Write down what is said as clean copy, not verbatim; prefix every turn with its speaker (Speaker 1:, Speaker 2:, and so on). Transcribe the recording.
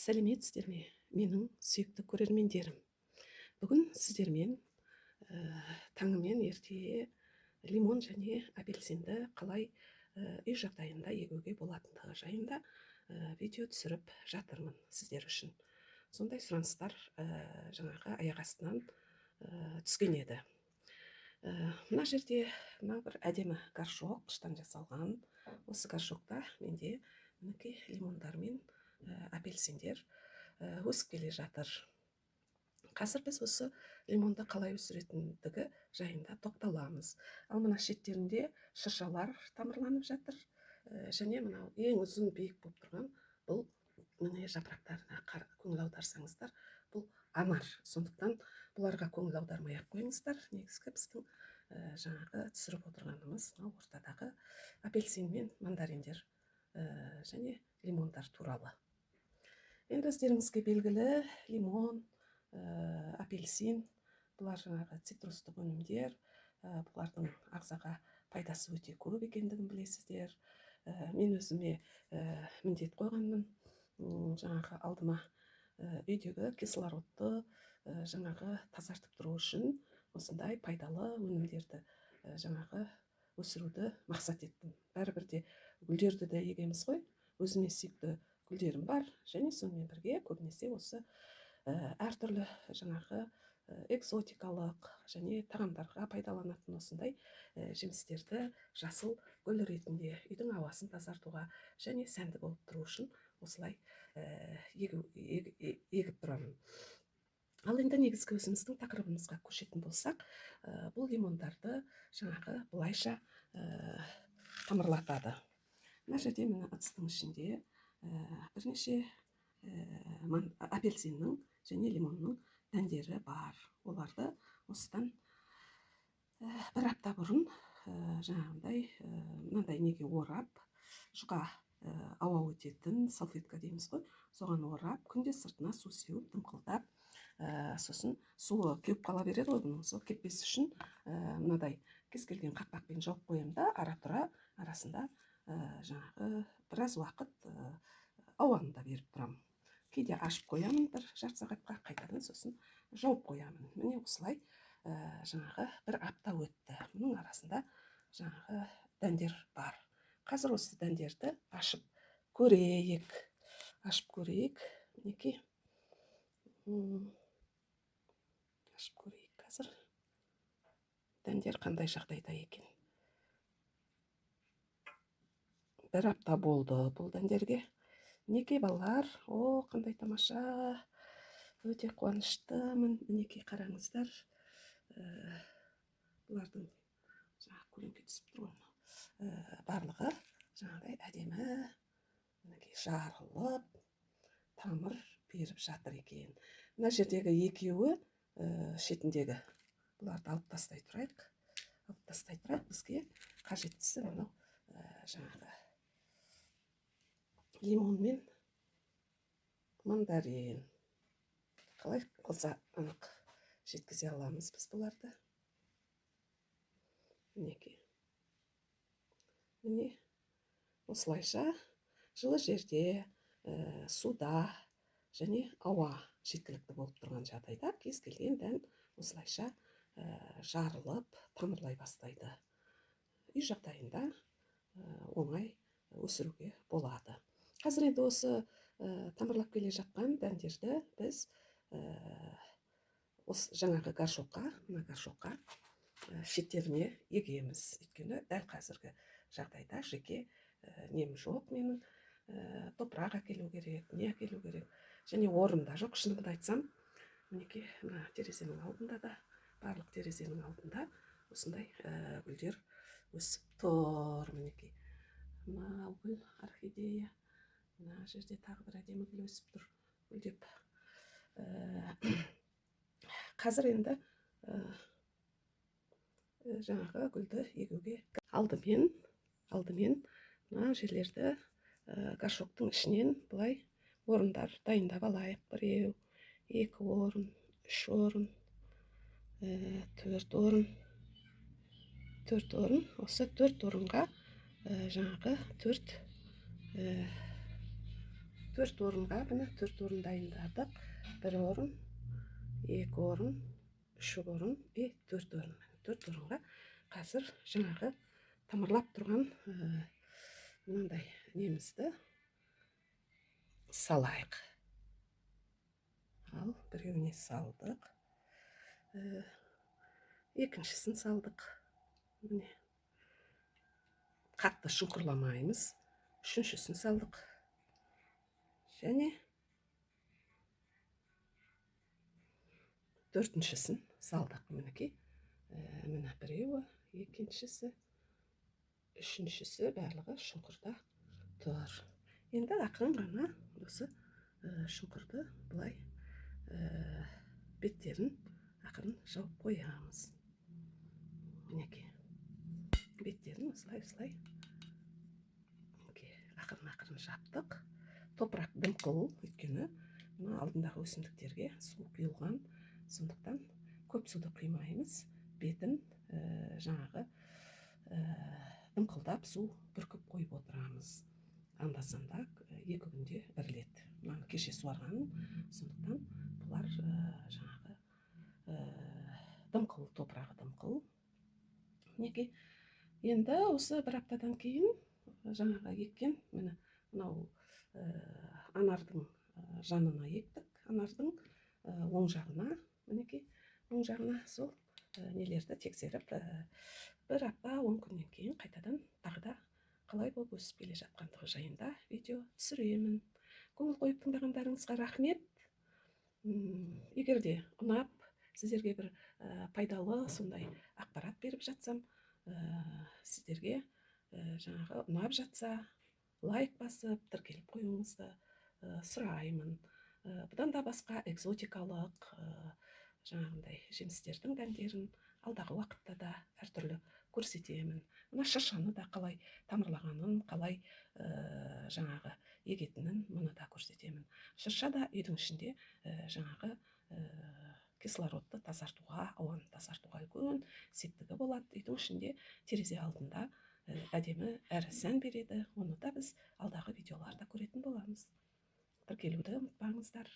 Speaker 1: Сәлеметсіздер ме, менің сүйікті көрермендерім. Бүгін сіздермен таңымен ерте лимон және апельсинді қалай үй жағдайында егуге болатындығы жайында видео түсіріп жатырмын сіздер үшін. Сондай сұраныстар жаңағы аяқ астынан түскен еді. Мына жерде бір әдемі горшок, қыштан жасалған. Осы горшокта менде мінекей лимондар мен апельсиндер өсіп келе жатыр. Қазір біз осы лимонды қалай өсіретіндігі жайында тоқталамыз. Ал мына шеттерінде шыршалар тамырланып жатыр. Және мынау ең ұзын биік болып тұрған бұл міне жапырақтарына көңіл аударсаңыздар, бұл анар. Сондықтан бұларға көңіл аудармай-ақ қойыңыздар. Негізгі біздің жаңағы түсіріп отырғанымыз ортадағы апельсин мен мандариндер және лимондар туралы. Енді өздеріңізге белгілі, лимон, апельсин, бұлар жаңағы цитрустық өнімдер, бұлардың ағзаға пайдасы өте көп екендігін білесіздер. Мен өзіме міндет қойғанмын, жаңағы алдыма үйдегі кислородты жаңағы тазартып тұру үшін осындай пайдалы өнімдерді жаңағы өсіруді мақсат еттім. Бәрібірде гүлдерді де егеміз ғой, өзіме сүйікті гүлдерім бар, және сонымен бірге көбінесе осы әртүрлі жаңағы экзотикалық және тағамдарға пайдаланатын осындай жемістерді жасыл гүл ретінде үйдің ауасын тазартуға және сәнді болып тұру үшін осылай егіп тұрамын. Ал енді негізгі өзіміздің тақырыбымызға көшетін болсақ, бұл лимондарды жаңағы бұлайша тамырлатады. Мына жерде мына ыдыстың ішінде бірнеше апельсиннің және лимонның дәндері бар. Оларды осыдан бір апта бұрын жаңағындай мынандай неге орап, жұқа ауа өтетін салфетка дейміз ғой, соған орап, күнде сыртына су сеуіп, дымқылдап, сосын суы кеуіп қала береді ғой, бұның суы кеппес үшін мынадай кез келген қақпақпен жауып қоямын да, ара-тұра арасында жаңағы біраз уақыт ауаны да беріп тұрамын. Кейде ашып қоямын бір жарты сағатқа, қайтадан сосын жауып қоямын. Міне осылай жаңағы бір апта өтті. Мұның арасында жаңағы дәндер бар. Қазір осы дәндерді ашып көрейік. Мінекей. Ашып көрейік қазір. Дәндер қандай жағдайда екен. Бір апта болды бұл дәндерге. Мінекей балалар, қандай тамаша, өте қуаныштымын. Мінекей қараңыздар. Бұлардың көлеңке түсіп тұр ғой. Барлығы жаңағыдай әдемі, мінекей жарылып, тамыр беріп жатыр екен. Мына жердегі екеуі шетіндегі. Бұларды алып тастай тұрайық. Бізге қажеттісі мынау жаңағы лимон мен мандарин. Қалай қылса анық жеткізе аламыз біз бұларды. Мінекей. Міне осылайша жылы жерде, суда және ауа жеткілікті болып тұрған жағдайда кез келген дән осылайша жарылып, тамырлай бастайды. Үй жағдайында оңай өсіруге болады. Қазір енді осы тамырлап келе жатқан дәндерді біз жаңағы горшокқа шеттеріне егеміз. Өйткені дәл қазіргі жағдайда жеке нем жоқ менің. Топырақ әкелу керек, не әкелу керек. Және орында жоқ, шынымды айтсам, мінекей терезенің алдында да, барлық терезенің алдында осындай гүлдер өсіп тұр. Мінекей. Мынау гүл орхидея. Мына жерде тағы бір әдемі гүл өсіп тұр, гүлдеп. Қазір енді жаңағы гүлді егуге алдымен мына жерлерді горшоктың ішінен бұлай орындар дайындап алайық. 1, 2 орын, 3 орын, 4 орын. 4 орын. Осы 4 орынға жаңағы 4 4 орынға міне 4 орын дайындадық. 1 орын, 2 орын, 3 орын и 4 орын. 4 орынға қазір жаңағы тамырлап тұрған мынандай немізді салайық. Ал біреуіне салдық, екіншісін салдық. Міне қатты шұңқырламаймыз. Үшіншісін салдық. Және төртіншісін салдық. Мінекей, міне біреуі, екіншісі, үшіншісі барлығы шұңқырда тұр. Енді ақырын ғана осы шұңқырды бұлай беттерін ақырын жауып қоямыз. Мінекей, беттерін осылай ақырын жаптық. Топырақ дымқыл, өйткені алдындағы өсімдіктерге су құйылған, сондықтан көп суды құймаймыз. Бетін жаңағы дымқылдап су бүркіп қойып отырамыз. Анда-санда 2 күнде 1 рет. Мынаны кеше суарғаным, сондықтан бұлар жаңағы дымқыл, топырағы дымқыл. Мінекей, енді осы 1 аптадан кейін жаңағы еккен, мынау анардың жанына ектік. Анардың оң жағына, мінекей, оң жағына сол нелерді тексеріп, 1 апта 10 күннен кейін қайтадан тағы да қалай болып өсіп келе жатқандығы жайында видео түсіремін. Көңіл қойып тыңдағандарыңызға рахмет. Егер де ұнап, сіздерге бір пайдалы сондай ақпарат беріп жатсам, сіздерге жаңағы ұнап жатса, лайк басып, тіркеліп қоюыңызды сұраймын. Бұдан да басқа экзотикалық жаңағындай жемістердің дәндерін алдағы уақытта да әртүрлі көрсетемін. Мына шыршаны да қалай тамырлағанын, қалай жаңағы егетінін мұны да көрсетемін. Шырша да үйдің ішінде жаңағы кислородты тазартуға, ауаны тазартуға үлкен септігі болады. Үйдің ішінде терезе алдында әдемі әрі сән береді. Оны да біз алдағы видеоларда көретін боламыз. Тіркелуді ұмытпаңыздар.